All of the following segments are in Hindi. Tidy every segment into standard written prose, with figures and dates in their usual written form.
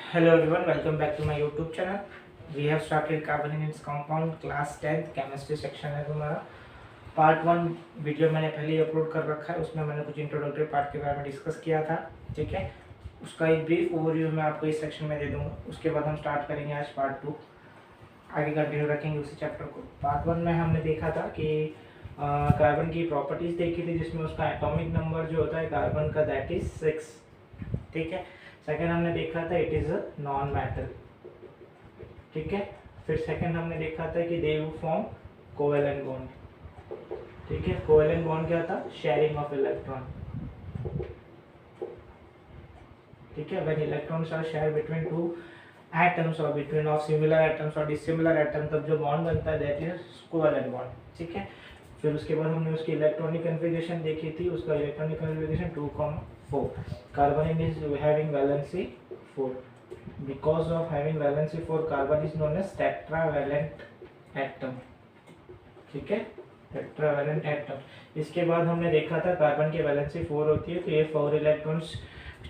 Hello everyone, welcome back to my YouTube channel. We have started carbon in its compound class 10th chemistry section है तुम्हारा पार्ट 1 वीडियो मैंने पहले ही अपलोड कर रखा है। उसमें मैंने कुछ इंट्रोडक्टरी पार्ट के बारे में डिस्कस किया था, ठीक है। उसका एक ब्रीफ ओवरव्यू मैं आपको इस सेक्शन में दे दूंगा। उसके बाद हम स्टार्ट करेंगे आज पार्ट 2, आगे कंटिन्यू रखेंगे उसी चैप्टर को। पार्ट 1 में हमने देखा था कि कार्बन की प्रॉपर्टीज़ देखी थी, जिसमें उसका एटॉमिक नंबर जो होता है कार्बन का दैट इज 6, ठीक है। सेकेंड हमने देखा था it is a non metal, ठीक है। फिर सेकेंड हमने देखा था कि दे फॉर्म कोवेलेंट बॉन्ड, ठीक है। कोवेलेंट बॉन्ड क्या था? शेयरिंग ऑफ इलेक्ट्रॉन, ठीक है। When electrons are share between two atoms और बिटवीन ऑफ सिमिलर एटम्स और डिसिमिलर एटम, तब जो बॉन्ड बनता है दैट इज कोवेलेंट बॉन्ड, ठीक है। फिर उसके बाद हमने उसकी इलेक्ट्रॉनिक कन्फिगरेशन देखी थी। उसका electronic configuration 2,4, carbon is having valency 4, because of having valency 4 carbon is known as tetravalent atom, ठीक है, tetravalent atom। इसके बाद हमने देखा था कार्बन की वैलेंसी 4 होती है, तो ये 4 इलेक्ट्रॉन्स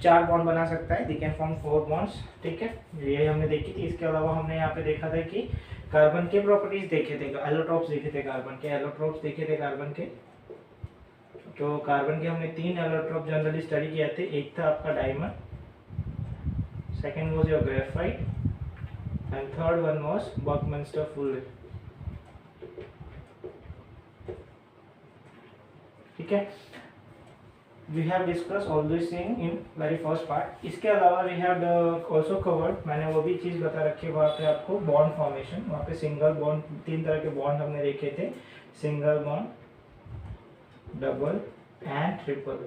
4 बॉन्ड बना सकता है, दे कैन फॉर्म 4 बॉन्ड्स, ठीक है। ये हमने देखी थी। इसके अलावा हमने यहाँ पे देखा था कि कार्बन के प्रॉपर्टीज देखे थे, एलोट्रोप्स देखे थे कार्बन के, एलोट्रोप्स देखे थे कार्बन के। तो कार्बन के हमने 3 एलोट्रोप जनरली स्टडी किया थे। एक था आपका diamond, second was your graphite, and third one was Buckminster Fuller, ठीक है। we have discussed all these things in very first part। इसके अलावा we have also covered, मैंने वो भी चीज़ बता रखी है वहाँ पे आपको, बॉन्ड फॉर्मेशन। वहाँ पे सिंगल बॉन्ड, 3 तरह के बॉन्ड हमने देखे थे, single bond, double and triple,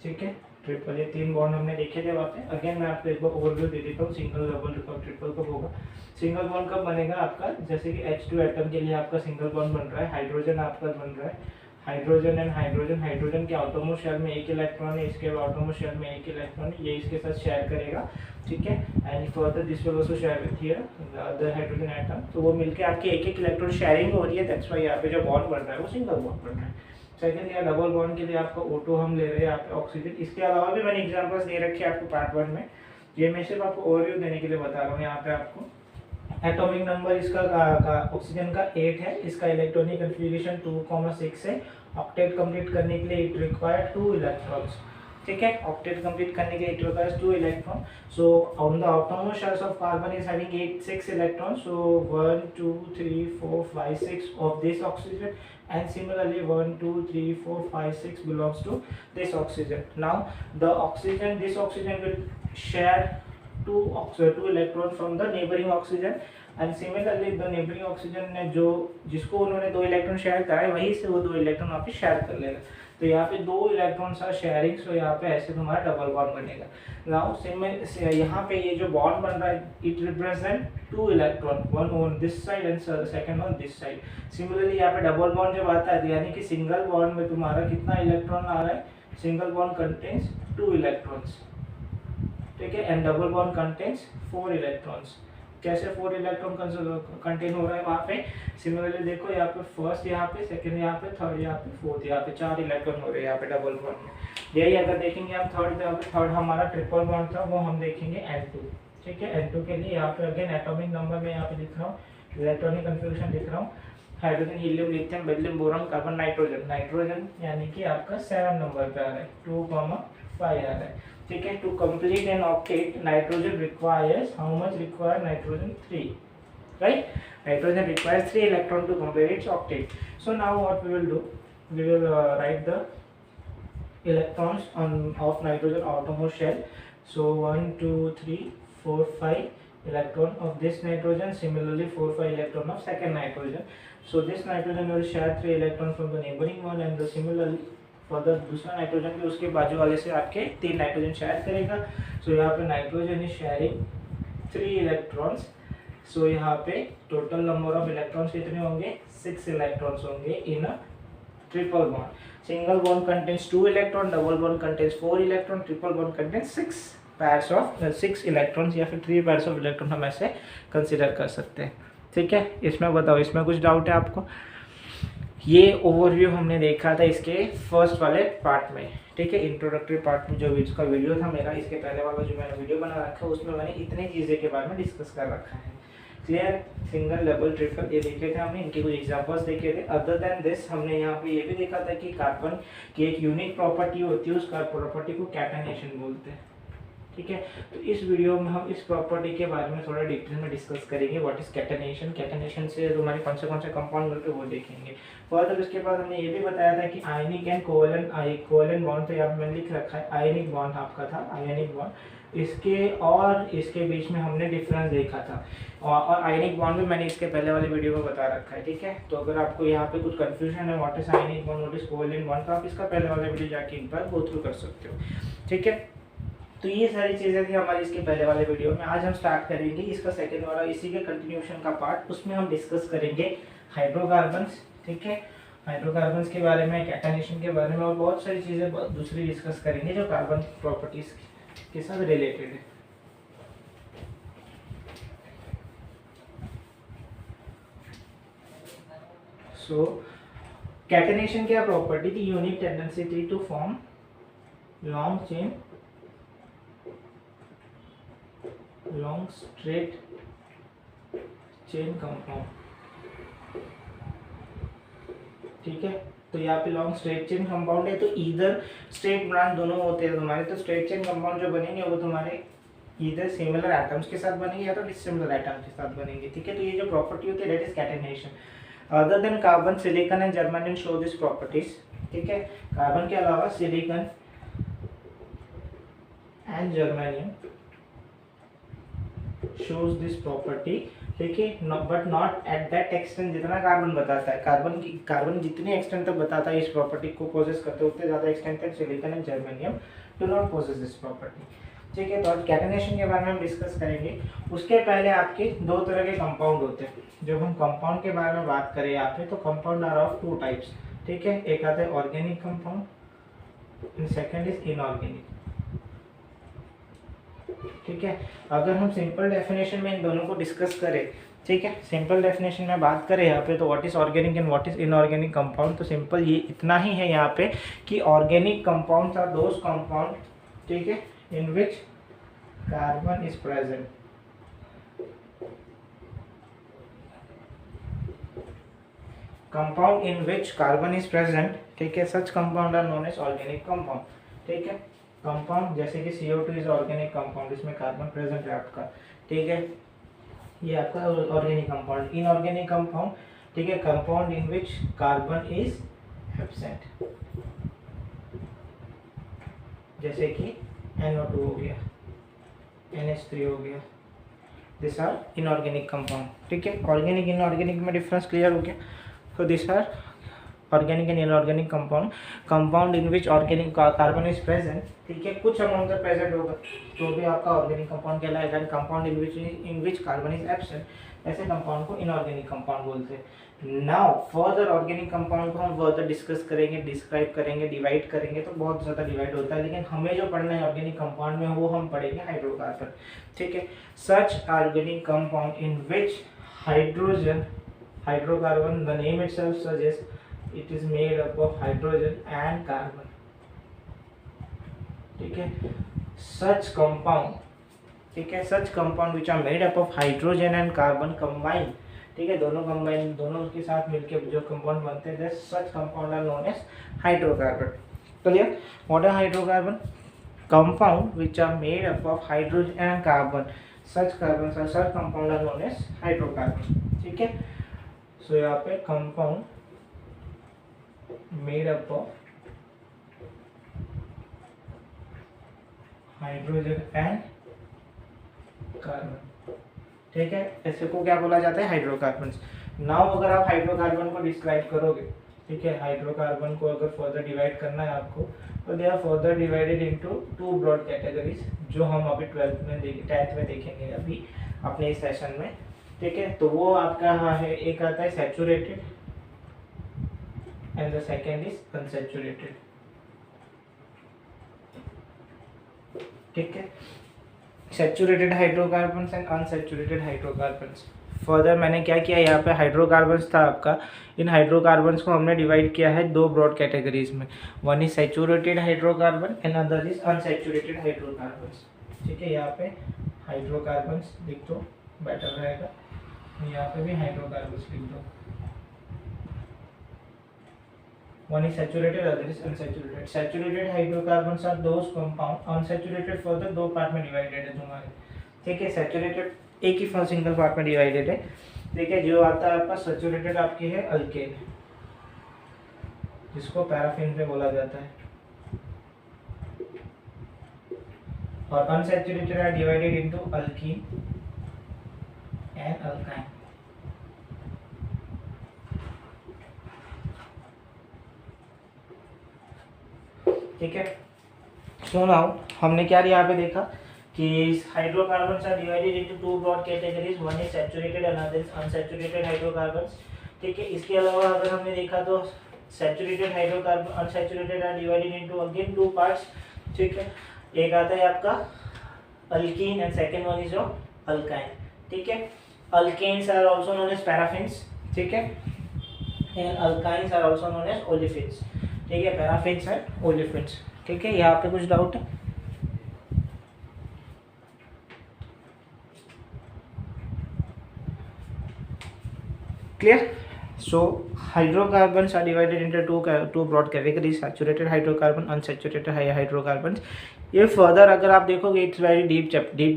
ठीक है। ट्रिपल, ये 3 बॉन्ड हमने देखे थे वहाँ पे। अगेन मैं आपको एक बार ओवरव्यू दे देता हूँ, सिंगल, डबल और ट्रिपल कब होगा। सिंगल बॉन्ड कब बनेगा आपका? जैसे कि H2 एटम के लिए आपका सिंगल बॉन्ड बन रहा है, हाइड्रोजन आपका बन रहा है, हाइड्रोजन एंड हाइड्रोजन, हाइड्रोजन के आटोमोस्ट शेल में एक इलेक्ट्रॉन है, इसके आटोमोस्ट शेल में एक इलेक्ट्रॉन है, ये इसके साथ शेयर करेगा, ठीक है। And further this will also share with here the hydrogen atom, तो वो मिलके आपके एक इलेक्ट्रॉन शेयरिंग हो रही है, दैट्स व्हाई यहाँ पे जो बॉन्ड बन रहा है वो सिंगल बॉन्ड बन रहा है। सेकंड, या डबल बॉन्ड के लिए आपका O2 हम ले रहे हैं यहाँ पे ऑक्सीजन। इसके अलावा भी मैंने एग्जांपल्स दे रखे हैं आपको पार्ट 1 में, ये मैं सिर्फ आपको ओवरव्यू देने के लिए बता रहा हूँ। यहाँ पे आपको एटॉमिक नंबर इसका ऑक्सीजन का 8 है, इसका इलेक्ट्रॉनिक कन्फिगरेशन 2,6 है। ऑक्टेट कंप्लीट करने के लिए इट रिक्वायर 2 इलेक्ट्रॉन्स, ठीक है। ऑक्टेट कंप्लीट करने के लिए it requires 2 electron. So on the outermost shells of carbon is having 6 electron, so 1 2 3 4 5 6 of this oxygen, and similarly 1 2 3 4 5 6 belongs to this oxygen. Now the oxygen, this oxygen will share two electrons from the neighboring oxygen, and similarly the neighboring oxygen ने जो जिसको उन्होंने 2 इलेक्ट्रॉन शेयर करा है, वहीं से वो 2 इलेक्ट्रॉन वहाँ पे शेयर कर लेगा। तो यहाँ पे 2 इलेक्ट्रॉन्स आर शेयरिंग, सो यहाँ पे ऐसे तुम्हारा डबल बॉन्ड बनेगा। नाउ सेम यहाँ पे ये जो बॉन्ड बन रहा है it represent 2 electron, one on this side and second on this side. Similarly यहाँ पे डबल बॉन्ड जब आता है, यानी कि सिंगल बॉन्ड में तुम्हारा कितना इलेक्ट्रॉन आ रहा है? सिंगल बॉन्ड कंटेन्स 2 इलेक्ट्रॉन्स, ठीक है, and double bond contains 4 electrons. कैसे 4 इलेक्ट्रॉन कंटेन हो रहा है वहाँ पे? सिमिलरली देखो यहाँ पे फर्स्ट, यहाँ पे सेकंड, यहाँ पे थर्ड, यहाँ पे फोर्थ, यहाँ पे 4 इलेक्ट्रॉन हो रहे हैं यहाँ पे डबल बॉन्ड में। यही अगर देखेंगे हम थर्ड हमारा ट्रिपल बॉन्ड था, वो हम देखेंगे N2, ठीक है। N2 के लिए यहाँ पे अगेन एटॉमिक नंबर में यहाँ पे लिख रहा हूँ, इलेक्ट्रॉनिक कन्फिगरेशन लिख रहा हूँ, hydrogen, helium, lithium, beryllium, boron, carbon, nitrogen. Nitrogen यानी कि आपका 7 नंबर पे आ रहा है, 2,5 आ रहा है, ठीक है। To complete an octet nitrogen requires how much? Require nitrogen 3, right? Nitrogen requires 3 electron to complete its octet. So now what we will do, we will write the electrons of nitrogen outermost shell. So 1 2 3 4 5 electron of this nitrogen, similarly 4 5 electron of second nitrogen. So this nitrogen will share 3 electron from the neighboring one, and the similarly further दूसरा नाइट्रोजन भी उसके बाजू वाले से आपके 3 नाइट्रोजन शेयर करेगा। सो यहाँ पे नाइट्रोजन इज शेयरिंग 3 इलेक्ट्रॉन्स। सो यहाँ पे टोटल नंबर ऑफ इलेक्ट्रॉन्स कितने होंगे? 6 इलेक्ट्रॉन्स होंगे in a triple bond. Single bond contains 2 electron, double bond contains 4 electron, triple bond contains 6 pairs of 6 electrons, या फिर 3 पैर्स ऑफ इलेक्ट्रॉन हम ऐसे कंसिडर कर सकते हैं, ठीक है। इसमें बताओ, इसमें कुछ डाउट है आपको? ये ओवरव्यू हमने देखा था इसके फर्स्ट वाले पार्ट में, ठीक है। इंट्रोडक्टरी पार्ट में जो इसका वीडियो था मेरा, इसके पहले वाला जो मैंने वीडियो बना रखा है उसमें मैंने इतनी चीज़ें के बारे में डिस्कस कर रखा है। क्लियर। सिंगल, डबल, ट्रिपल ये देखे थे हमने, इनके कुछ एग्जांपल्स देखे थे। अदर देन दिस हमने यहाँ पे ये भी देखा था कि कार्बन की एक यूनिक प्रॉपर्टी होती है, उस प्रॉपर्टी को कैटेनेशन बोलते हैं, ठीक है। तो इस वीडियो में हम इस प्रॉपर्टी के बारे में थोड़ा डिटेल में डिस्कस करेंगे। व्हाट इज कैटेनेशन, कैटेनेशन से हमारे कौन से कंपाउंड मिलते हैं वो देखेंगे। फर्दर उसके बाद हमने ये भी बताया था कि आयनिक एंड कोवेलेंट बॉन्ड, तो यहाँ पे मैंने लिख रखा है आयनिक बॉन्ड आपका था, आयनिक बॉन्ड। इसके और इसके बीच में हमने डिफरेंस देखा था, और आयनिक बॉन्ड भी मैंने इसके पहले वाले वीडियो में बता रखा है, ठीक है। तो अगर आपको यहाँ पे कुछ कंफ्यूजन है what is ionic bond, what is covalent bond, तो आप इसका पहले वाला वीडियो जाके एक बार गो थ्रू कर सकते हो, ठीक है। तो ये सारी चीज़ें थी हमारी इसके पहले वाले वीडियो में। आज हम स्टार्ट करेंगे इसका सेकंड वाला, इसी के कंटिन्यूशन का पार्ट। उसमें हम डिस्कस करेंगे हाइड्रोकार्बन्स, ठीक है। हाइड्रोकार्बन्स के बारे में, कैटेनेशन के बारे में, और बहुत सारी चीज़ें दूसरी डिस्कस करेंगे जो कार्बन प्रॉपर्टीज के साथ रिलेटेड है। सो कैटेनेशन क्या प्रॉपर्टी थी? यूनिक टेंडेंसी थी to form long straight chain compound, ठीक है। तो यहाँ पे लॉन्ग स्ट्रेट चेन कंपाउंड है, तो इधर स्ट्रेट ब्रांच दोनों होते हैं तुम्हारे, तो स्ट्रेट चेन कंपाउंड जो बनेंगे वो तुम्हारे इधर सिमिलर एटम्स के साथ बनेंगे या तो डिसिमिलर एटम्स के साथ बनेंगे, ठीक है। तो ये जो प्रॉपर्टी होती है that is catenation. Other than carbon, silicon and germanium show this properties, ठीक है। कार्बन के अलावा silicon and germanium shows this property, ठीक है। But not at that extent जितना कार्बन बताता है। कार्बन जितने एक्सटेंट तक बताता है इस प्रॉपर्टी को पोजेस करते, उतने ज़्यादा एक्सटेंट तक silicon and germanium do not possess this property, ठीक है। तो आज कैटेनेशन के बारे में हम डिस्कस करेंगे। उसके पहले आपके दो तरह के कंपाउंड होते हैं। जब हम कंपाउंड के बारे में बात करें यहाँ पे, तो compound are of two types, ठीक है। एक आता है organic compound and second is inorganic, ठीक है। अगर हम सिंपल डेफिनेशन में इन दोनों को डिस्कस करें, ठीक है, सिंपल डेफिनेशन में बात करें यहाँ पे, तो what is organic and what is inorganic compound, तो सिंपल ये इतना ही है यहाँ पे कि organic compounds are those compound, ठीक है, in which carbon is present, compound in which carbon is present, ठीक है, such compound are known as organic compound, ठीक है। कंपाउंड जैसे कि CO2 इज ऑर्गेनिक कंपाउंड, इसमें कार्बन प्रेजेंट है आपका, ठीक है, ये आपका ऑर्गेनिक कंपाउंड। इनऑर्गेनिक कंपाउंड, ठीक है, compound in which carbon is absent, जैसे कि NO2 हो गया, NH3 हो गया, दिस आर इनऑर्गेनिक कंपाउंड, ठीक है। ऑर्गेनिक इनऑर्गेनिक में डिफरेंस क्लियर हो गया। तो this are organic and inorganic compound in which organic carbon is present, ठीक है, कुछ अमाउंट तक प्रेजेंट होगा तो भी आपका ऑर्गेनिक कंपाउंड कहलाएगा। Compound in which carbon is absent, ऐसे कंपाउंड को इनऑर्गेनिक कंपाउंड बोलते हैं। नाउ फर्दर ऑर्गेनिक कंपाउंड को हम फर्दर डिस्कस करेंगे, डिस्क्राइब करेंगे, डिवाइड करेंगे, तो बहुत ज़्यादा डिवाइड होता है, लेकिन हमें जो पढ़ना है ऑर्गेनिक कंपाउंड में वो हम पढ़ेंगे हाइड्रोकार्बन, ठीक है। Such organic compound in which hydrocarbon, the name itself suggest it is made up of hydrogen and carbon, ठीक है। such compound, ठीक है, such compound which are made up of hydrogen and carbon combined, ठीक है, दोनों के साथ मिलकर जो कंपाउंड बनते हैं such compound are known as hydrocarbon, clear। what are hydrocarbon? compound which are made up of hydrogen and carbon, such compound are known as hydrocarbon, ठीक है। so यहाँ पे compound made up of hydrogen and carbon, ठीक है, ऐसे को क्या बोला जाता है? हाइड्रोकार्बन्स। नाउ अगर आप हाइड्रोकार्बन को डिस्क्राइब करोगे, ठीक है, हाइड्रोकार्बन को अगर फर्दर डिवाइड करना है आपको, तो they are further divided into two broad categories, जो हम अभी 10th में देखेंगे अभी अपने इस सेशन में, ठीक है। तो वो आपका है, एक आता है saturated and the second is unsaturated, ठीक है। Saturated hydrocarbons and unsaturated hydrocarbons. Further मैंने क्या किया, यहाँ पे हाइड्रोकार्बन्स था आपका, इन हाइड्रोकार्बन्स को हमने डिवाइड किया है दो ब्रॉड कैटेगरीज में, one is saturated hydrocarbon and other is unsaturated hydrocarbons. ठीक है, यहाँ पे हाइड्रोकार्बन्स लिख दो, बेटर रहेगा, यहाँ पे भी हाइड्रोकार्बन्स लिख दो, one is saturated, other is unsaturated. Saturated hydrocarbons are those compound, unsaturated further दो पार्ट में डिवाइडेड है तुम्हारे। ठीक है, सैचुरेटेड एक ही सिंगल पार्ट में डिवाइडेड है। ठीक है, जो आता है आपका सैचुरेटेड आपकी है अल्केन, जिसको पैराफिन पे बोला जाता है, और unsaturated are divided into alkene and alkyne. ठीक है, सो नाउ हमने क्या यहाँ पे देखा कि hydrocarbons are divided into two broad categories, one is saturated and other is unsaturated hydrocarbons. ठीक है, इसके अलावा अगर हमने देखा तो saturated hydrocarbon, unsaturated are divided into again two parts. ठीक है, एक आता है आपका alkene and second one is of alkyne. ठीक है, alkanes are also known as paraffins. ठीक है, and alkynes are also known as olefins. ठीक है, पैराफिन्स एंड ओलिफिन्स। ठीक है, यहाँ पे कुछ डाउट है? Clear? So hydrocarbons are divided into two broad categories, saturated hydrocarbon, unsaturated hydrocarbons. ये फर्दर अगर आप देखोगे इट्स वेरी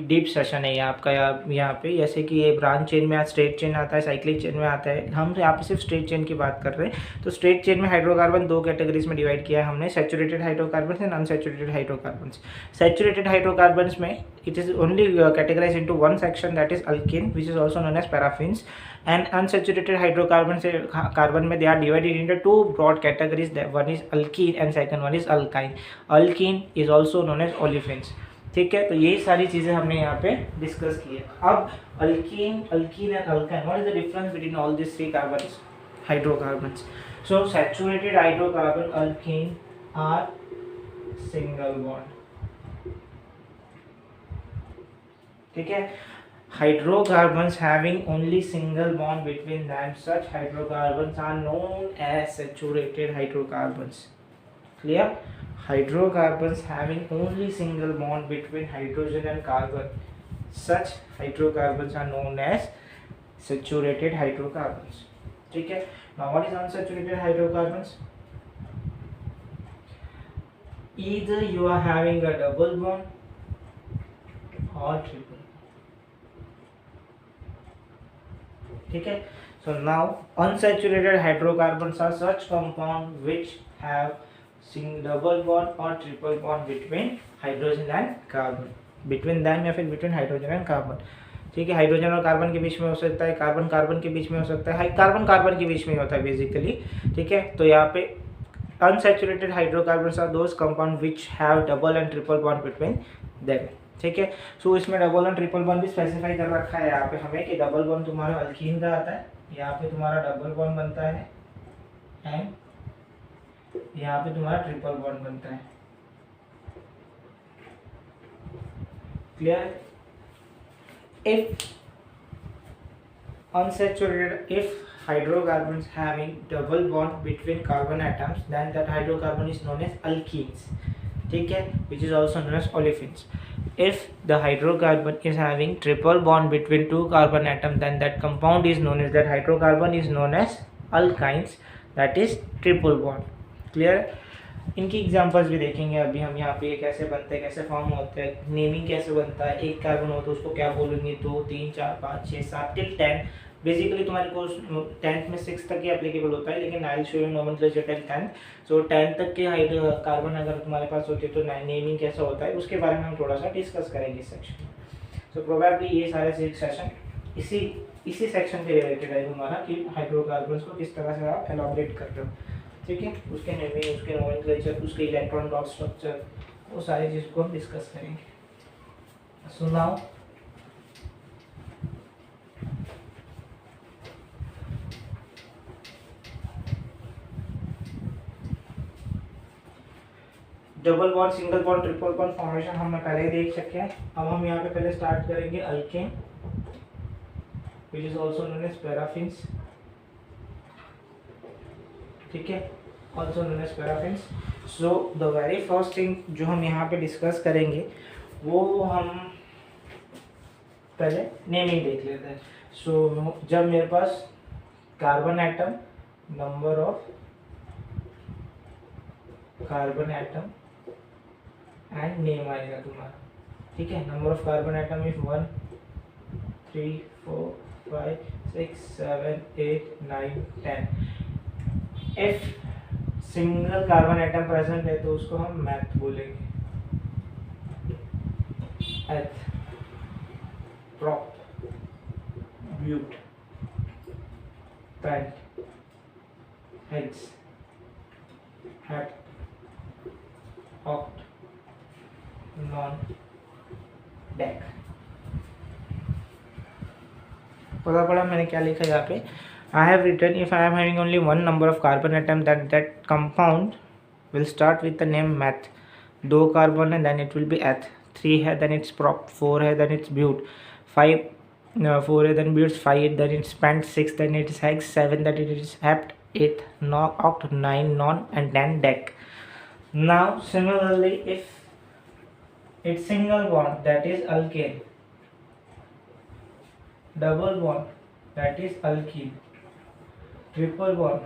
डीप सेशन है ये आपका यहाँ पे, जैसे कि ये ब्रांच चेन में स्ट्रेट चेन आता है, साइक्लिक चेन में आता है, हम यहाँ पे सिर्फ स्ट्रेट चेन की बात कर रहे हैं। तो स्ट्रेट चेन में हाइड्रोकार्बन दो कैटेगरीज में डिवाइड किया है हमने, saturated hydrocarbons and unsaturated hydrocarbons. Saturated hydrocarbons में it is only categorize into one section, that is alkene which is also known as paraffins, and unsaturated hydrocarbons carbon में they are divided into two broad categories, that one is alkene and second one is alkyne. Alkene is also known as olefins. ठीक है, तो यही सारी चीजें हमने यहाँ पे डिस्कस की है। अब alkene and alkyne, what is the difference between all this three carbons hydrocarbons? So saturated hydrocarbon alkene are single bond. ठीक है, hydrocarbons having only single bond between them, such hydrocarbons are known as saturated hydrocarbons. Clear? Hydrocarbons having only single bond between hydrogen and carbon, such hydrocarbons are known as saturated hydrocarbons. ठीक है, now what is unsaturated hydrocarbons? Either you are having a double bond or triple. ठीक है, so now unsaturated hydrocarbons are such compound which have double bond or triple bond between hydrogen and carbon, between them या फिर between hydrogen and carbon. ठीक है, हाइड्रोजन और कार्बन के बीच में हो सकता है, कार्बन कार्बन के बीच में हो सकता है, कार्बन कार्बन के बीच में होता है बेसिकली। ठीक है, तो यहाँ पे unsaturated hydrocarbons are those compound which have double and triple bond between them. ठीक है, सो इसमें डबल एंड ट्रिपल बॉन्ड भी स्पेसिफाई कर रखा है यहाँ पे हमें कि डबल बॉन्ड तुम्हारा अल्कीन का आता है, यहाँ पे तुम्हारा डबल बॉन्ड बनता है एंड यहाँ पे तुम्हारा ट्रिपल बॉन्ड बनता है। Clear? If unsaturated, if hydrocarbons having double bond between carbon atoms, then that hydrocarbon is known as alkenes. ठीक है, which is also known as olefins. If the hydrocarbon is having triple bond between two carbon atoms, then that compound is known as, that hydrocarbon is known as alkynes, that is triple bond. Clear? इनकी एग्जांपल्स भी देखेंगे अभी हम यहाँ पे, कैसे बनते हैं, कैसे फॉर्म होते हैं, नेमिंग कैसे बनता है, एक कार्बन हो तो उसको क्या बोलेंगे, 2 3 4 5 6 7 टिल 10। बेसिकली तुम्हारे कोर्स 10th में 6 तक ही एप्लीकेबल होता है, लेकिन I will show you nomenclature till 10th। सो 10 तक के कार्बन अगर तुम्हारे पास होते तो नेमिंग कैसा होता है उसके बारे में हम थोड़ा सा डिस्कस करेंगे इस सेक्शन में। सो प्रोबेबली ये सारे सेक्शन इसी सेक्शन के रिलेटेड है तुम्हारा, कि हाइड्रोकार्बन्स को किस तरह से आप एलॉबरेट कर रहे हो। ठीक है, उसके नेमिंग, उसके नोमेनक्लेचर, उसके इलेक्ट्रॉन डॉट स्ट्रक्चर, वो सारी चीज़ को हम डिस्कस करेंगे। So now double bond, single bond, triple bond formation हमने पहले ही देख चुके हैं। अब हम यहाँ पे पहले स्टार्ट करेंगे alkane which is also known as paraffins. ठीक है, also known as paraffins. So the very first thing जो हम यहाँ पे डिस्कस करेंगे वो हम पहले नेमिंग देख लेते हैं. सो जब मेरे पास carbon atom, number of carbon atom and name आएगा तुम्हारा. ठीक है, number of carbon atom is 1 3 4 5 6 7 8 9 10. If single carbon atom present है तो उसको हम मैथ बोलेंगे. एथ, prop, but, pent, hex, hept, oct, non, dec. पता पड़ा मैंने क्या लिखा यहाँ पे. I have written if I am having only one number of carbon atom that compound will start with the name meth. 2 carbon है then it will be eth. 3 है then it's prop. 4 है then it's but. 4 है then buts. 5 then it's pent. 6 then it's hex. 7 then it is hept. 8 oct. 9 non and 10 dec. Now similarly if it's single bond that is alkane, double bond that is alkene, triple bond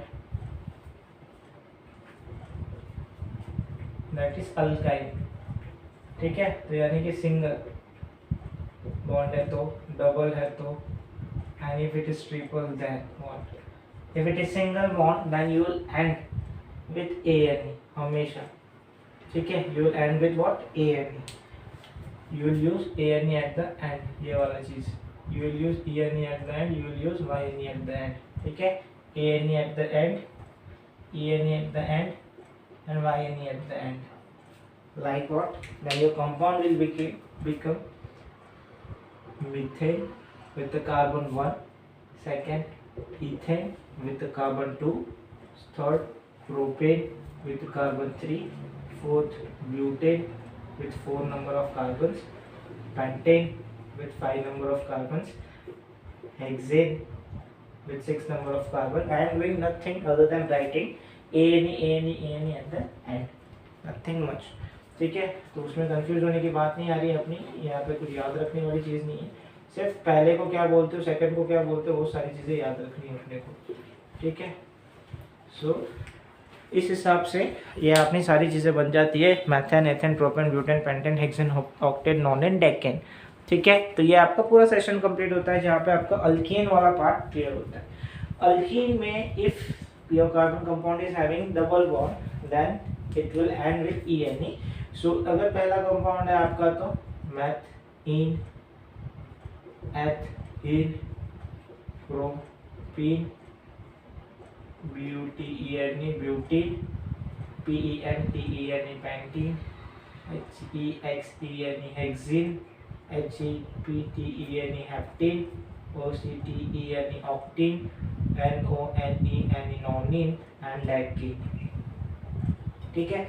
that is alkyne. ठीक है, तो यानी कि सिंगल बॉन्ड है तो, डबल है तो, and if it is triple then what? If it is single bond then you will end with ANE हमेशा. ठीक है, you will end with what? ANE. You will use ANE at the end. ये वाला चीज you will use ENE at the end, you will use YNE at the end. ठीक है, ANE at the end, ENE at the end, and YNE at the end. Like what? Then your compound will become methane with the carbon 1, second ethane with the carbon 2, third propane with the carbon 3, fourth butane with 4 number of carbons, pentane with 5 number of carbons, hexane with 6 number of carbon. I am doing nothing other than writing ANE at the end, nothing much. ठीक है, तो उसमें कंफ्यूज होने की बात नहीं आ रही है अपनी. यहाँ पे कुछ याद रखने वाली चीज़ नहीं है, सिर्फ पहले को क्या बोलते हो, सेकंड को क्या बोलते हो, वो सारी चीज़ें याद रखनी है अपने को. ठीक है, सो इस हिसाब से ये अपनी सारी चीज़ें बन जाती है. Methane, ethane, propane, butane, pentane, hexane, octane, nonane, decane. ठीक है, तो ये आपका पूरा सेशन कंप्लीट होता है जहाँ पे आपका अल्कीन वाला पार्ट क्लियर होता है. अल्कीन में if your carbon compound is having double bond then it will end with ENE. So अगर पहला कंपाउंड है आपका तो methene, ethene, propene, butene, butene, PENTENE, pentene, HEXENE, hexene, HEPTENE, heptene, OCTENE, octene, NONENE, nonene and decene. ठीक है,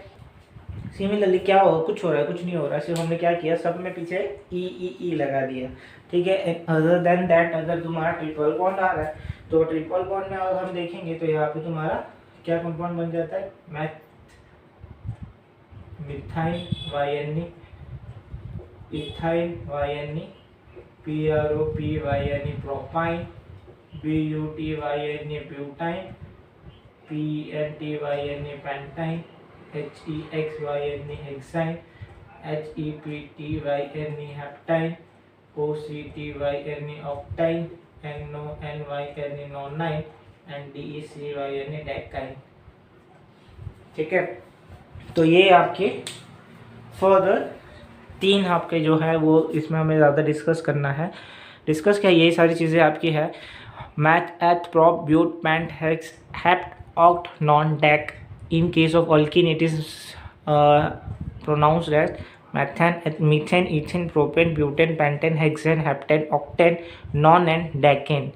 सिमिलरली क्या हो, कुछ हो रहा है, कुछ नहीं हो रहा है, सिर्फ हमने क्या किया, सब में पीछे ई लगा दिया. ठीक है, अदर देन दैट अगर तुम्हारा ट्रिपल बॉन्ड आ रहा है तो ट्रिपल बॉन्ड में अगर हम देखेंगे तो यहाँ पे तुम्हारा क्या कंपाउंड बन जाता है, मिथाइन YNE, ethyne YNE, PROP propyne, BUT butyne, PNT pentyne, HEXYNE hexyne, HEPTYNE heptyne, OCTYNE ऑक्टाइन, NONYNE नॉनाइन and DECYNE डेकाइन. ठीक है, तो ये आपके फर्दर 3 आपके जो है वो इसमें हमें ज़्यादा डिस्कस करना है. डिस्कस क्या, यही सारी चीज़ें आपकी है. Meth, eth, prop, but, pent, hex, hept, oct, non, dec. In case of alkene, it is pronounced as methane, methane, ethane, propane, butane, pentane, hexane, heptane, octane, non and decane.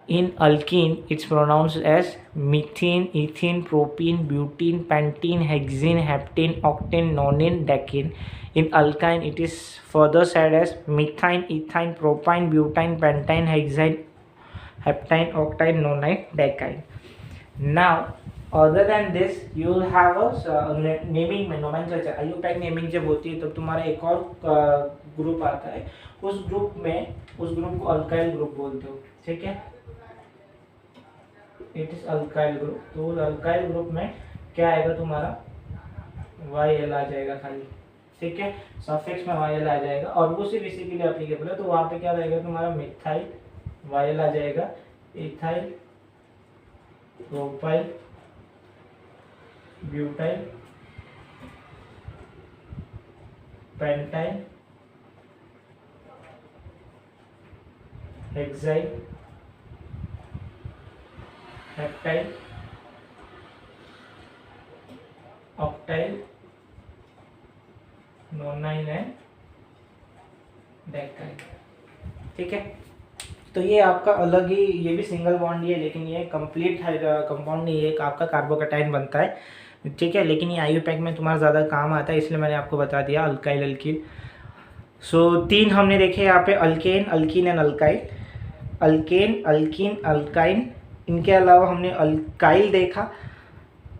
In alkene, it's pronounced as methane, ethane, propene, butene, pentene, hexane, heptane, octane, nonane, decane. In alkyne, it is further said as methine, ethine, propine, butane, pentane, hexane, heptine, octine, nonine, decine. Now other than this you will have a naming में nomenclature IUPAC नेमिंग जब होती है तो तुम्हारा एक और ग्रुप आता है, उस ग्रुप को अल्काइल ग्रुप बोलते हो, ठीक है, इट इज अल्काइल ग्रुप। तो अल्काइल ग्रुप में क्या आएगा तुम्हारा YL आ जाएगा खाली, ठीक है, सफिक्स में YL आ जाएगा और वो सिर्फ इसी के लिए एप्लीकेबल है। तो वहाँ पे क्या रहेगा तुम्हारा मिथाइल YL आ जाएगा, ethyl, propyl, butyl, pentyl, hexyl, heptyl, octyl, nonyl and डेकाइल, ठीक है। तो ये आपका अलग ही, ये भी सिंगल बॉन्ड ही है लेकिन ये कंप्लीट कंपाउंड नहीं है, एक आपका कार्बोकैटायन बनता है, ठीक है, लेकिन ये IUPAC में तुम्हारा ज़्यादा काम आता है इसलिए मैंने आपको बता दिया अल्काइल अल्कीन। सो 3 हमने देखे यहाँ पे, alkane, alkyne and alkyl. Alkane, alkene, alkyne, इनके अलावा हमने अल्काइल देखा,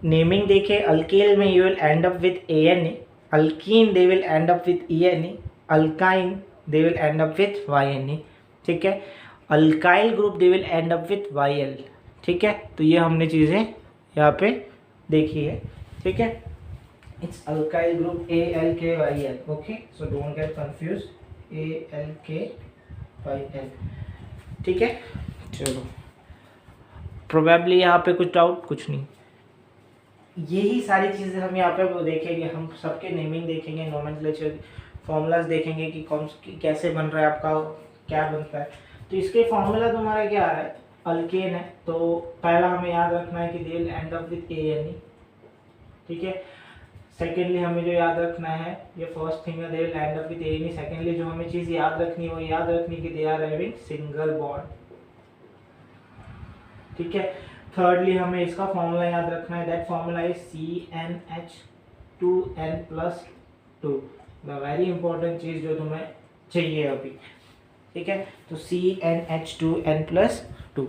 नेमिंग देखे। अल्केल में you will end up with ANA, alkyne they will end up with ENA, alkyne they will end up with YNA, ठीक है। Alkyl group they will end up with YL, ठीक है। तो ये हमने चीज़ें यहाँ पे देखी है, ठीक है। It's alkyl group ALKYL, okay, so don't get confuse, ALKYL, ठीक है। चलो, प्रोबेबली यहाँ पे कुछ डाउट? कुछ नहीं, यही सारी चीज़ें हम यहाँ पे देखेंगे, हम सबके नेमिंग देखेंगे, नोमेनक्लेचर, फॉर्मूलाज देखेंगे कि कैसे बन रहा है आपका, क्या बनता है। तो इसके फॉर्मूला तुम्हारा क्या है, अल्केन है तो पहला हमें याद रखना है कि they will end up with ANA, ठीक है। सेकेंडली हमें जो याद रखना है, ये फर्स्ट थिंग है, they will end up with ANA। Secondly जो हमें चीज़ याद रखनी है वो याद रखनी कि they are having single bond, ठीक है। थर्डली हमें इसका फॉर्मूला याद रखना है, that formula is CnH2n+2, the very important चीज़ जो तुम्हें चाहिए अभी, ठीक है। तो CnH2n+2,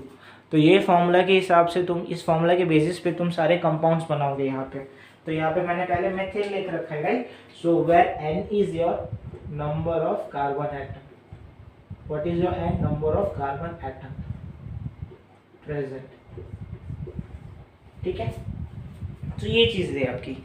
तो ये फॉर्मूला के हिसाब से तुम, इस फॉर्मूला के बेसिस पे तुम सारे कंपाउंड्स बनाओगे यहाँ पे। तो यहाँ पे मैंने पहले मेथिल लिख रखा है, right. So where N is your number of carbon atom, what is your N, number of carbon atom present, ठीक है। तो ये चीज़ है आपकी।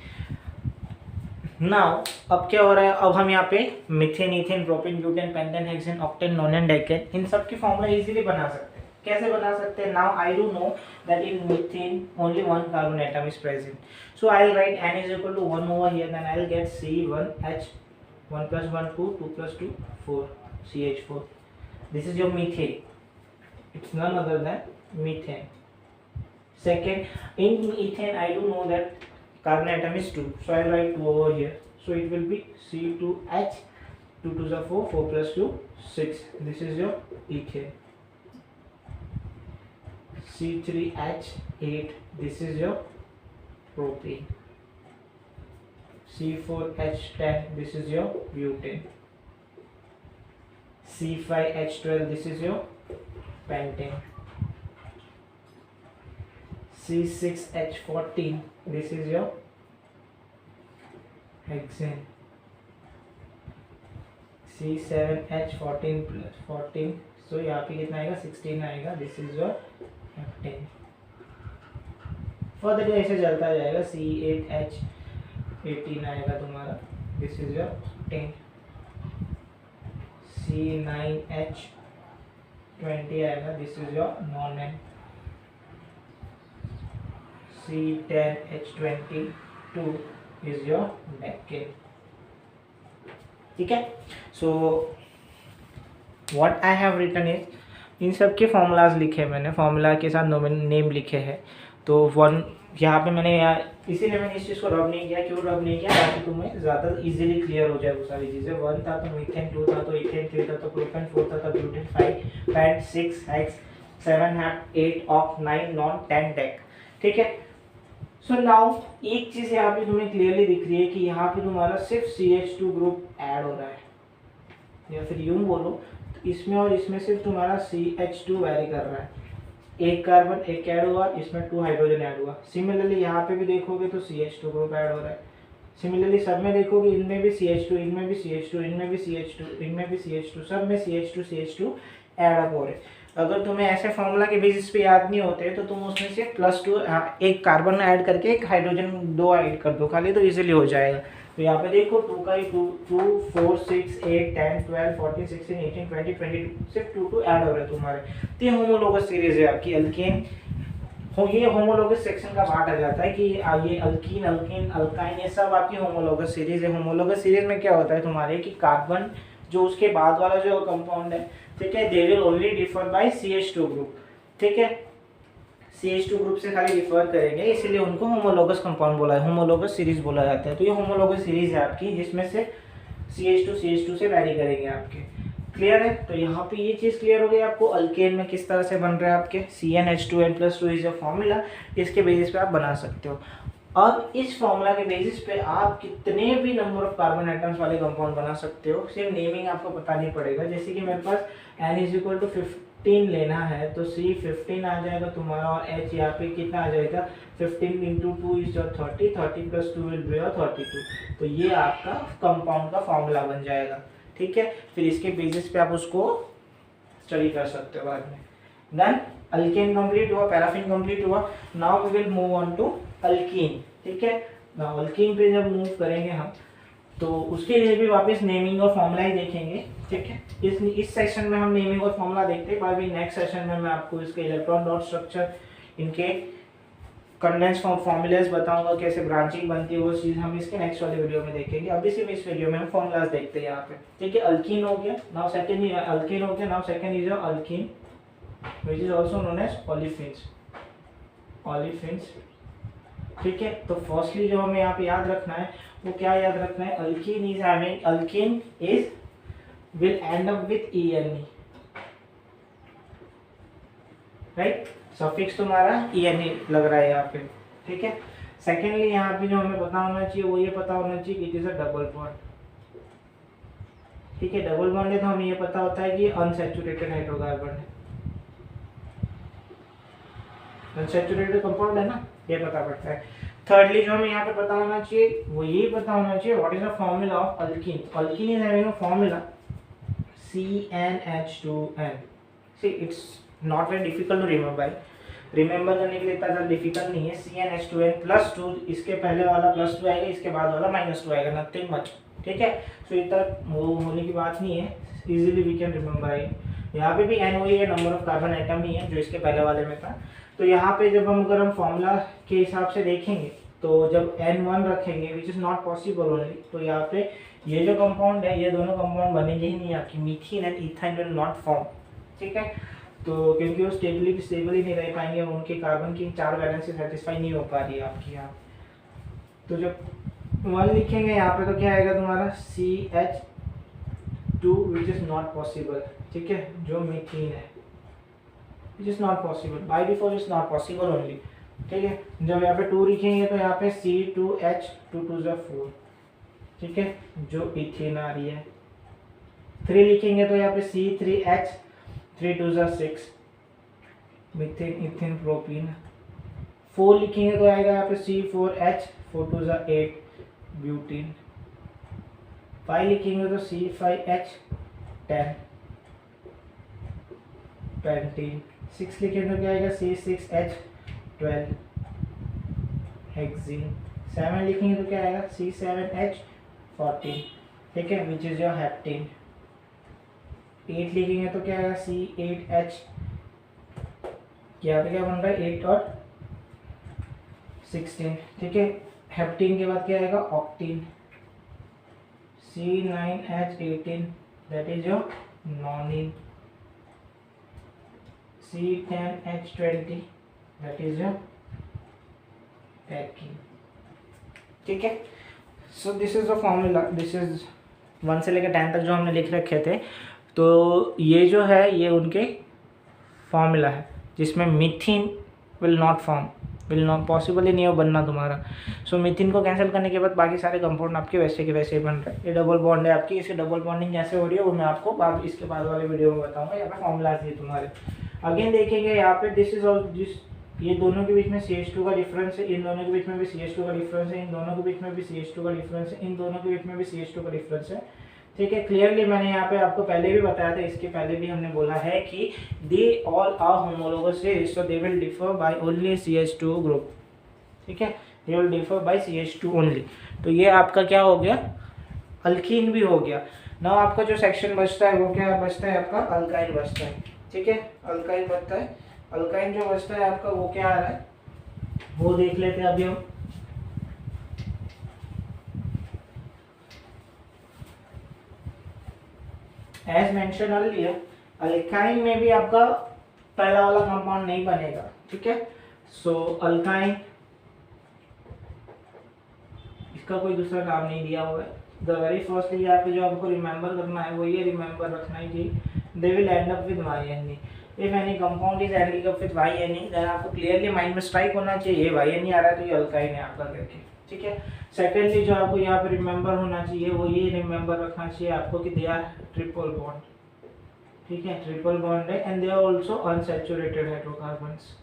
नाउ अब क्या हो रहा है, अब हम यहाँ पे methane, ethane, propane, butane, pentane, hexane, octane, nonane, decane, इन सब की फॉर्मूला इजीली बना सकते हैं। कैसे बना सकते हैं? Now I do know that in methane only one carbon atom is present, so I will write N is equal to 1 over here, then I will get C1H, 1 + 1 2, 2 + 2 4, CH4, this is your methane, it's none other than methane. Second, in ethane I do know that carbon atom is 2, so I will write 2 over here, so it will be C2H, 2 2s are 4, 4 + 2 6, this is your ethane. C3H8, this is your propane. C4H10, this is your butane. C5H12, this is your pentane. C6H14, this is your hexane. C7H14 + 14, so यहाँ पे कितना आएगा 16 आएगा, this is your heptane. Further ऐसे चलता जाएगा, C8H18 आएगा तुम्हारा, this is your heptane. C9H20 आएगा, this is your nonane. C10H22 is your decane, ठीक है। So what I have written is, इन सब के फॉर्मूलाज लिखे मैंने, फॉर्मूला के साथ नेम लिखे हैं। तो वन यहाँ पे मैंने इसीलिए मैंने इस चीज़ को रब नहीं किया, क्यों रब नहीं किया, ताकि तुम्हें ज़्यादा इजीली क्लियर हो जाए वो सारी चीज़ें। 1 था तो मीथेन, 2 था तो इथेन, 3 था तो प्रोपेन, 4 था तो butane, 5 pent, 6 hex, 7 hep, 8 oct, 9 non, 10 dec, ठीक है। सो नाउ एक चीज़ यहाँ पे तुम्हें क्लियरली दिख रही है कि यहाँ पे तुम्हारा सिर्फ CH2 ग्रुप ऐड हो रहा है, या फिर यूं बोलो तो इसमें और इसमें सिर्फ तुम्हारा CH2 वेरी कर रहा है। एक कार्बन एक ऐड हुआ, इसमें 2 हाइड्रोजन ऐड हुआ। सिमिलरली यहाँ पे भी देखोगे तो CH2 ग्रुप ऐड हो रहा है। सिमिलरली सब में देखोगे, इनमें भी CH2, इनमें भी CH2, इनमें भी CH2, इनमें भी CH2, सब में CH2 ऐड अप हो रहे। अगर तुम्हें ऐसे फॉर्मूला के बेसिस पे याद नहीं होते तो तुम उसमें से +2 एक कार्बन ऐड करके एक हाइड्रोजन 2 ऐड कर दो खाली, तो इजीली हो जाएगा। तो यहाँ पे देखो 2 का ही 2, 4, 6, 8, 10, 12, 14, 16, 18, 20, 22, सिर्फ 2 ऐड हो रहे हैं तुम्हारे। तो ये होमोलोगस सीरीज है आपकी अल्केन। ये होमोलोगस सेक्शन का पार्ट आ जाता है कि ये अल्कीन, अल्केन, अल्काइन, ये सब आपकी होमोलोगस सीरीज है। होमोलोगस सीरीज में क्या होता है तुम्हारे कि कार्बन जो उसके बाद वाला जो कंपाउंड है, ठीक है, they will only differ by CH2 group, ठीक है, CH2 ग्रुप से खाली रिफर करेंगे, इसीलिए उनको होमोलोगस कंपाउंड बोला है, होमोलोगस सीरीज बोला जाता है। तो ये होमोलोगस सीरीज है आपकी, जिसमें से CH2 से वैरी करेंगे आपके। क्लियर है? तो यहाँ पे ये चीज़ क्लियर हो गई आपको अल्केन में किस तरह से बन रहे हैं आपके CnH2n+2 इज योर फॉर्मूला। इसके बेसिस पे आप बना सकते हो। अब इस फॉर्मूला के बेसिस पे आप कितने भी नंबर ऑफ कार्बन आइटम्स वाले कंपाउंड बना सकते हो, सिर्फ नेमिंग आपको पता नहीं पड़ेगा। जैसे कि मेरे पास N = 15 लेना है तो C15 आ जाएगा तुम्हारा, और H यहाँ पे कितना आ जाएगा 15 × 2 is your 30, 30 + 2 will be your 32। तो ये आपका कंपाउंड का फॉर्मूला बन जाएगा, ठीक है। फिर इसके बेसिस पे आप उसको स्टडी कर सकते हो बाद में। देन अल्केन कंप्लीट हुआ, पैराफिन कंप्लीट हुआ। Now we will move on to alkene, ठीक है। नाउ अल्कीन पे जब मूव करेंगे हम तो उसके लिए भी वापस नेमिंग और फॉर्मूला ही देखेंगे, ठीक है। इस सेशन में हम नेमिंग और फॉर्मूला देखते हैं, बाद में नेक्स्ट सेशन में मैं आपको इसके इलेक्ट्रॉन डॉट स्ट्रक्चर, इनके कंडेंस फॉर्मूलाज बताऊंगा, कैसे ब्रांचिंग बनती है, वो चीज़ हम इसके नेक्स्ट वाले वीडियो में देखेंगे। अभी सिर्फ इस वीडियो में हम फॉर्मूलाज देखते हैं यहाँ पे, ठीक है। अल्कीन हो गया, नाउ सेकंड अल्कीन हो गया, now second is alkene which is also known as olefins, olefins, ठीक है। तो फर्स्टली जो हमें यहाँ पे याद रखना है वो क्या याद रखना है, alkyne is having, alkene is will end up with ENE, right. Suffix तुम्हारा ENE लग रहा है यहाँ पे, ठीक है। सेकेंडली यहाँ पे जो हमें पता होना चाहिए वो ये पता होना चाहिए कि it is a double bond, ठीक है। डबल बॉन्ड है तो हमें ये पता होता है कि अनसैचुरेटेड हाइड्रोकार्बन है, अनसैचुरेटेड कंपाउंड है ना, ये पता पड़ता है। थर्डली जो हमें यहाँ पे पता होना चाहिए वो ये पता होना चाहिए what is the formula of alkene. Alkene is having a formula CnH2n। See it's not very difficult to remember करने के लिए इतना ज़्यादा डिफिकल्ट नहीं है। CnH2n+2, इसके पहले वाला +2 आएगा, इसके बाद वाला -2 आएगा, नथिंग मच, ठीक है। सो इतना वो होने की बात नहीं है, easily we can remember it. यहाँ पे भी N वही है, नंबर ऑफ कार्बन आइटम ही है जो इसके पहले वाले में था। तो यहाँ पे जब अगर हम फॉर्मूला के हिसाब से देखेंगे तो जब N1 रखेंगे which is not possible only, तो यहाँ पे ये जो कंपाउंड है ये दोनों कंपाउंड बनेंगे ही नहीं आपकी, methane and ethyne will not form, ठीक है। तो क्योंकि वो स्टेबल ही नहीं रह पाएंगे, उनके कार्बन की 4 वैलेंसी सेटिस्फाई नहीं हो पा रही है आपकी यहाँ। तो जब 1 लिखेंगे यहाँ पे तो क्या आएगा तुम्हारा CH2 which is not possible, ठीक है, जो मीथेन है which is not possible, by default it's not possible only, ठीक है। जब यहाँ पे 2 लिखेंगे तो यहाँ पे C2H, 2 2 4, ठीक है, जो इथेन आ रही है। 3 लिखेंगे तो यहाँ पे C3H, 3 2 6, मीथेन, इथेन, प्रोपीन। 4 लिखेंगे तो आएगा यहाँ पे C4H, 4 2 8, ब्यूटीन। 5 लिखेंगे तो C5H, 10, पेंटीन। 6 लिखेंगे तो क्या आएगा C6H, 12, हेक्सीन। 7 लिखेंगे तो क्या आएगा C7H, 14, ठीक है, विच इज योर हेप्टेन। 8 लिखेंगे तो क्या आएगा C8H, यहाँ पे क्या बन रहा है 8 और 16, ठीक है। हेप्टेन के बाद क्या आएगा octene, C9H18, that is your nonene. C10H20, that is your packing, ठीक है। So this is the formula, this is 1 से लेकर 10 तक जो हमने लिख रखे थे। तो ये जो है ये उनके फॉर्मूला है जिसमें methane will not form, will not possible ही नहीं हो बनना तुम्हारा। सो मीथेन को कैंसिल करने के बाद बाकी सारे कंपाउंड आपके वैसे के वैसे ही बन रहे हैं। ये डबल बॉन्ड है आपकी, इसे डबल बॉन्डिंग कैसे हो रही है वो मैं आपको इसके बाद वाले वीडियो में बताऊंगा। यहाँ पे फॉर्मूला है तुम्हारे। अगेन देखेंगे यहाँ पे दिस इज ऑल दिस, ये दोनों के बीच में CH2 का डिफरेंस है, इन दोनों के बीच में भी CH2 का डिफरेंस है, इन दोनों के बीच में भी CH2 का डिफरेंस है, इन दोनों के बीच में भी CH2 का डिफरेंस है। ठीक है, क्लियरली मैंने यहाँ पे आपको पहले भी बताया था, इसके पहले भी हमने बोला है कि they all are homologous series, so they will differ by only CH2 group. ठीक है, they will differ by CH2 only. तो ये आपका क्या हो गया, अल्कीन भी हो गया। नाउ आपका जो सेक्शन बचता है वो क्या बचता है, आपका अल्काइन बचता है। ठीक है, अल्काइन बचता है। अल्काइन जो बचता है आपका वो क्या आ रहा है वो देख लेते हैं अभी हम। एज मेंशन अर्लियर, अल्काइन में भी आपका पहला वाला कंपाउंड नहीं बनेगा। ठीक है, सो अल्काइन, इसका कोई दूसरा नाम नहीं दिया हुआ है। द वेरी फर्स्ट यहाँ पे जो आपको रिमेंबर करना है वो ये रिमेंबर रखना है कि they will end up with YNE। If any compound is ending up with YNE then आपको क्लियरली माइंड में स्ट्राइक होना चाहिए YNE आ रहा है तो ये अल्काइन है आपका करके। ठीक है, सेकेंडली जो आपको यहाँ पे रिमेंबर होना चाहिए वो ये रिमेंबर रखना चाहिए आपको कि दे आर ट्रिपल बॉन्ड। ठीक है, ट्रिपल बॉन्ड है and they are also unsaturated hydrocarbons.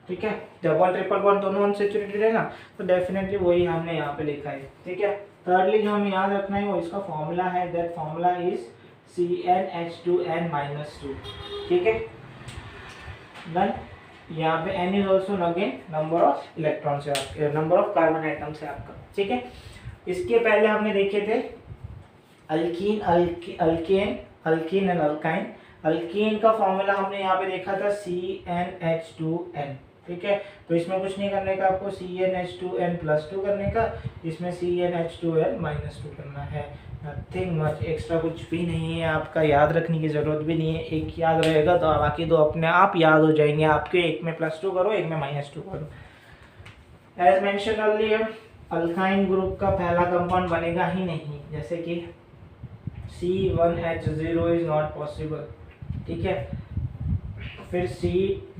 ठीक है, डबल ट्रिपल बॉन्ड दोनों अनसैचुरेटेड है ना, तो डेफिनेटली वही हमने यहाँ पे लिखा है। ठीक है, थर्डली जो हमें याद रखना है वो इसका फॉर्मूला है, दैट फॉर्मूला इज CnH2n-2। ठीक है, देन यहाँ पे n is also again number of electrons है आपके, नंबर ऑफ कार्बन एटम्स है आपका। ठीक है, इसके पहले हमने देखे थे alkyne, alkane, alkyne and alkyne. Alkyne का फॉर्मूला हमने यहाँ पे देखा था CnH2n। ठीक है, तो इसमें कुछ नहीं करने का आपको, CnH2n+2 करने का, इसमें CnH2n-2 करना है। नथिंग मच, एक्स्ट्रा कुछ भी नहीं है, आपका याद रखने की जरूरत भी नहीं है। एक याद रहेगा तो बाकी दो अपने आप याद हो जाएंगे आपके, एक में +2 करो, एक में -2 करो। As mention earlier, alkyne group का पहला कंपाउंड बनेगा ही नहीं, जैसे कि C1H0 इज नॉट पॉसिबल। ठीक है, फिर C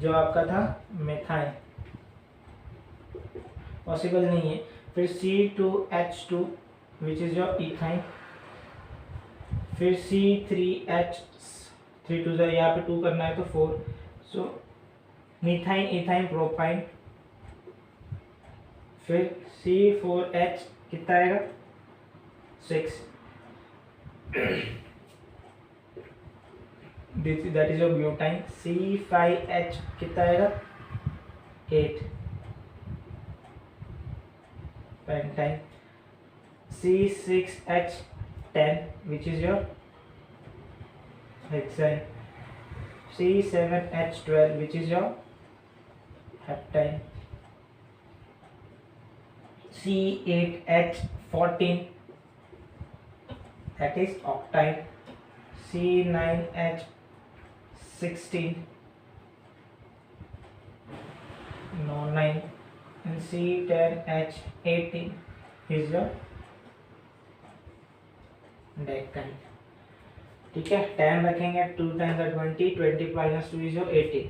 जो आपका था मेथाइन पॉसिबल नहीं है, फिर C2H2 which is your ethyne, फिर C3H, 3 2 यहाँ पे 2 करना है तो 4, सो मीथाइन, इथाइन, प्रोपाइन, फिर C4H कितना आएगा 6, that is your butyne. C5H कितना आएगा 8, pentyne. C6H10 which is your hexane। C7H12 which is your heptane। C8H14 that is octine। C9H16 nonine and C10H18 is your डेकाइन। ठीक है, 10 रखेंगे, 2 टाइम का 20, 20 - 2 इज 18।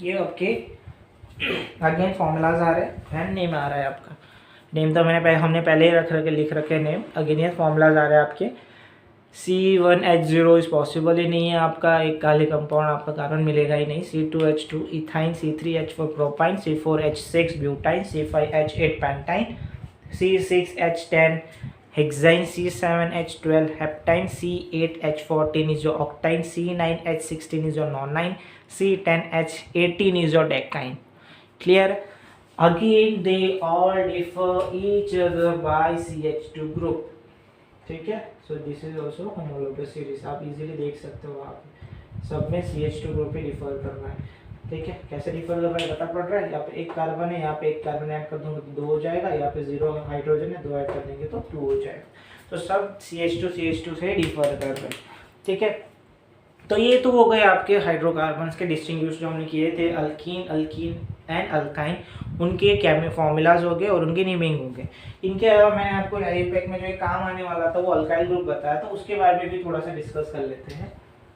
ये आपके अगेन फॉर्मूलाज आ रहे हैं, नेम आ रहा है आपका, नेम तो हमने पहले ही लिख रखे नेम। अगेन ये फॉर्मूलाज आ रहे हैं आपके। C1H0 इज पॉसिबल ही नहीं है आपका, एक काले कंपाउंड आपका कार्बन मिलेगा ही नहीं। C2H2 ethyne, C3H4 propyne, C4H6 butyne, C5H8 pentyne, C6H10 hexyne, C7H12 heptyne, C8H14 is your octine, C9H16 is your nonine, C10H18 is your decaine। Clear? Again they all differ each other by CH2 group। ठीक है, so this is also homologous series, आप इजीली देख सकते हो, आप सब में CH2 ग्रुप ही डिफर कर रहा है। ठीक है, कैसे डिफर कर रहा है पता पड़ रहा है। यहाँ पे एक कार्बन है, यहाँ पे एक कार्बन ऐड कर दूंगा तो 2 हो जाएगा, यहाँ पे 0 हाइड्रोजन है, 2 ऐड कर देंगे तो 2 हो जाएगा। तो सब CH2 से डिफर कर रहे हैं। ठीक है, तो ये तो हो गए आपके हाइड्रोकार्बन्स के डिस्टिंग्विश जो हमने किए थे, अल्कीन, अल्कीन एंड अल्काइन, उनके केमिकल फॉर्मूलाज हो गए और उनके नेमिंग हो गए। इनके अलावा मैंने आपको AIPAC में जो काम आने वाला था वो अल्काइल ग्रुप बताया था, उसके बारे में भी थोड़ा सा डिस्कस कर लेते हैं।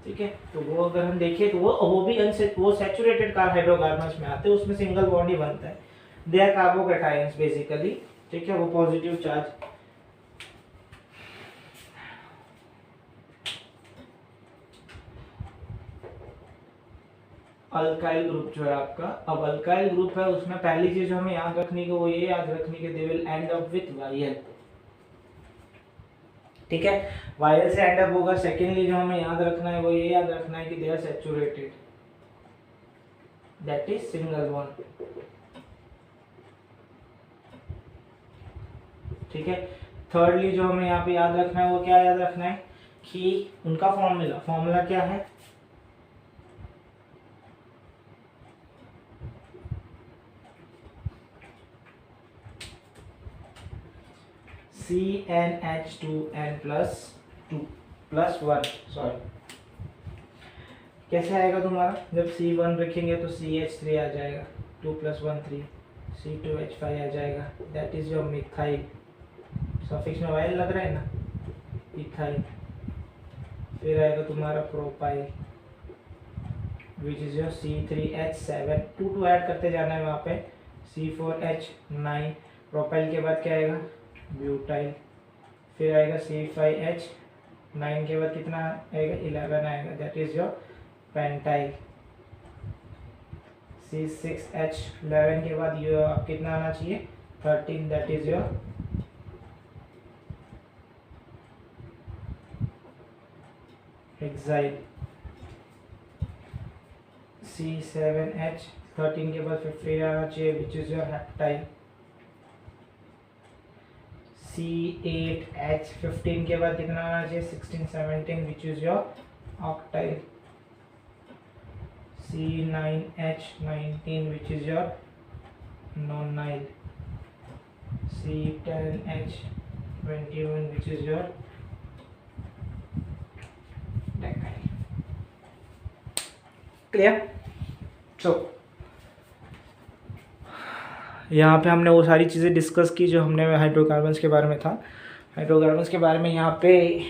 ठीक है, तो वो अगर हम देखें तो वो भी वो सैचुरेटेड हाइड्रोकार्बन्स में आते हैं, उसमें सिंगल बॉन्ड ही बनता है, दे आर कार्बोकैटायंस बेसिकली। ठीक है, वो पॉजिटिव चार्ज अल्काइल ग्रुप जो है आपका, अब अल्काइल ग्रुप है उसमें पहली चीज हमें याद रखनी की वो ये याद रखनी कि they will end up with वायल, ठीक है, वायल से एंड अप होगा। सेकेंडली जो हमें याद रखना है वो ये याद रखना है कि they are saturated, that is single bond, ठीक है। थर्डली जो हमें यहाँ पे याद रखना है वो क्या याद रखना है कि उनका फॉर्मूला क्या है, CnH2n+2+1, सॉरी कैसे आएगा तुम्हारा, जब C1 रखेंगे तो CH3 आ जाएगा, 2 + 1 3, C2H5 आ जाएगा, that is your methyl, suffix में वाइल लग रहा है ना, इथाइल। फिर आएगा तुम्हारा propyl which is your C3H7, 2 add करते जाना है वहाँ पे, C4H9, प्रोपाइल के बाद क्या आएगा ब्यूटाइल, फिर आएगा C5H9 के बाद कितना आएगा 11 आएगा, that is your pentyl. C6H11 के बाद ये कितना आना चाहिए 13, that is your hexyl. C7H13 के बाद फिर आना चाहिए विच इज योर हेप्टाइल। C8H15 के बाद कितना आना चाहिए 16 17 which is your octyl. C9H19 which is your nonyl. C10H21 which is your decyl. Clear? So यहाँ पे हमने वो सारी चीज़ें डिस्कस की जो हमने हाइड्रोकार्बन्स के बारे में था। हाइड्रोकार्बन्स के बारे में यहाँ पे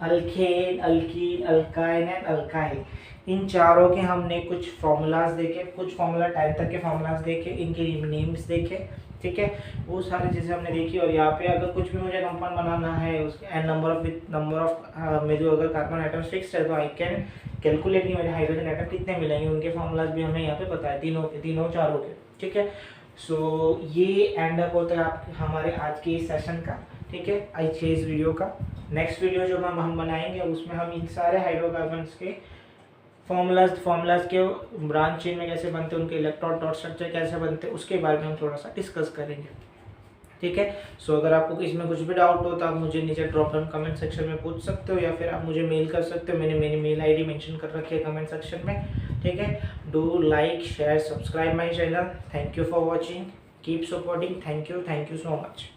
alkane, alkene, alkyne and alkyl, इन चारों के हमने कुछ फार्मूलाज देखे, कुछ फार्मूला 10 तक के फार्मूलाज देखे, इनके नेम्स देखे, ठीक है, वो सारी चीज़ें हमने देखी। और यहाँ पे अगर कुछ भी मुझे कंपाउंड बनाना है उसके एंड नंबर ऑफ मेरे जो अगर कार्बन आइटम्स फिक्स है तो आई कैन कैलकुलेट कि मेरे हाइड्रोजन आइटम कितने मिलेंगे, उनके फार्मूलाज भी हमें यहाँ पे पता है, तीनों चारों के, ठीक है। सो ये एंड अप होता है आप हमारे आज के इस सेशन का, ठीक है, आज के इस वीडियो का। नेक्स्ट वीडियो जो हम बनाएंगे उसमें हम इन सारे हाइड्रोकार्बन्स के फार्मूलाज के ब्रांच चेन में कैसे बनते हैं, उनके इलेक्ट्रॉन डॉट स्ट्रक्चर कैसे बनते हैं, उसके बारे में हम थोड़ा सा डिस्कस करेंगे, ठीक है। सो अगर आपको इसमें कुछ भी डाउट हो तो आप मुझे नीचे ड्रॉप डाउन कमेंट सेक्शन में पूछ सकते हो, या फिर आप मुझे मेल कर सकते हो, मैंने मेरी मेल आईडी मेंशन कर रखी है कमेंट सेक्शन में, ठीक है। Do like share subscribe my channel, thank you for watching, keep supporting, thank you so much.